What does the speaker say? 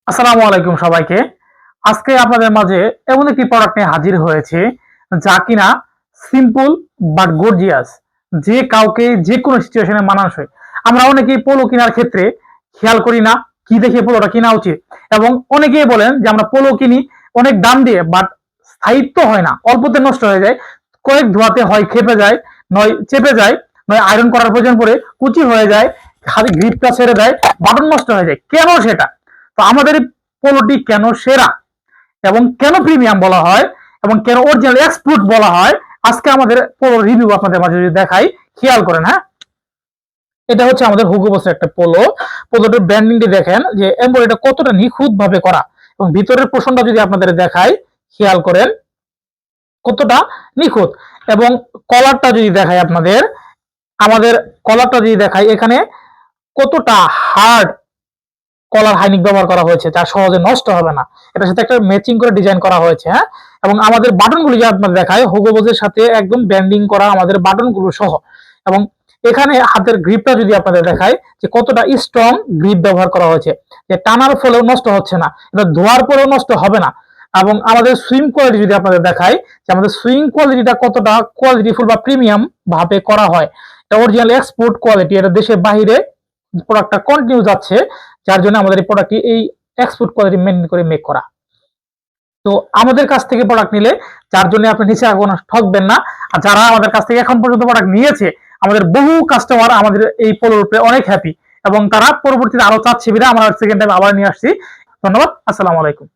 আসসালামু আলাইকুম সবাইকে। আজকে আপনাদের মাঝে এমন একটি প্রোডাক্ট নিয়ে হাজির হয়েছে যা কিনা সিম্পল বাট গর্জিয়াস, যে কাউকে যে কোনো সিচুয়েশনে মানানসই। আমরা অনেকেই পোলো কেনার ক্ষেত্রে খেয়াল করি না কি দেখে পোলোটা কেনা উচিত, এবং অনেকেই বলেন যে আমরা পোলো কিনি অনেক দাম দিয়ে, বাট স্থায়িত্ব হয় না, অল্পতে নষ্ট হয়ে যায়, কয়েক ধোয়াতে হয় খেপে যায়, নয় চেপে যায়, নয় আয়রন করার প্রয়োজন পড়ে কুচি হয়ে যায়, হাতে গ্রিপটা ছেড়ে দেয়, বাটন নষ্ট হয়ে যায়। কেন সেটা? তো আমাদের এই পোলোটি কেন সেরা এবং কেন প্রিমিয়াম বলা হয় এবং কেন অরিজিনাল এক্সপোর্ট বলা হয়, আজকে আমাদের পোলো রিভিউ আপনাদের মাঝে যদি দেখাই, খেয়াল করেন। হ্যাঁ, এটা হচ্ছে আমাদের হুগো বসের একটা পোলো। পোলোটার ব্র্যান্ডিংটি দেখেন যে এমব্রয়ডারিটা কতটা নিখুঁত ভাবে করা, এবং ভিতরের পোর্শনটা যদি আপনাদের দেখাই, খেয়াল করেন কতটা নিখুঁত। এবং কলারটা যদি দেখাই আপনাদের, আমাদের কলারটা যদি দেখাই, এখানে কতটা হার্ড কলার হাইনিক ব্যবহার করা হয়েছে, যা সহজে নষ্ট হবে না। এটার সাথে একটা ম্যাচিং করে ডিজাইন করা হয়েছে। হ্যাঁ, এবং আমাদের বাটনগুলো যে আপনাদের দেখায়, হুগো বসের সাথে একদম ব্যান্ডিং করা আমাদের বাটনগুলো সহ। এবং এখানে হাতের গ্রিপটা যদি আপনাদের দেখায় যে কতটা স্ট্রং গ্রিপ ব্যবহার করা হয়েছে, যে টানার ফলেও নষ্ট হচ্ছে না, এটা ধোয়ার পরেও নষ্ট হবে না। এবং আমাদের সুইং কোয়ালিটি যদি আপনাদের দেখায়, যে আমাদের সুইং কোয়ালিটিটা কতটা কোয়ালিটিফুল বা প্রিমিয়াম ভাবে করা হয়, এটা অরিজিনাল এক্সপোর্ট কোয়ালিটি, এটা দেশের বাইরে প্রোডাক্টটা কন্টিনিউ যাচ্ছে, যার জন্য আমাদের এই প্রোডাক্টটি এই এক্সপোর্ট কোয়ালিটি মেনটেন করে মেক করা। তো আমাদের কাছ থেকে প্রোডাক্ট নিলে, যার জন্য আপনি নিচে কোনো ঠকবেন না। আর যারা আমাদের কাছ থেকে এখন পর্যন্ত প্রোডাক্ট নিয়েছে, আমাদের বহু কাস্টমার আমাদের এই পোলোর উপরে অনেক হ্যাপি, এবং তারা পরবর্তীতে আরো চাচ্ছে বিধা আমরা সেকেন্ড টাইম আবার নিয়ে আসছি। ধন্যবাদ। আসসালামু আলাইকুম।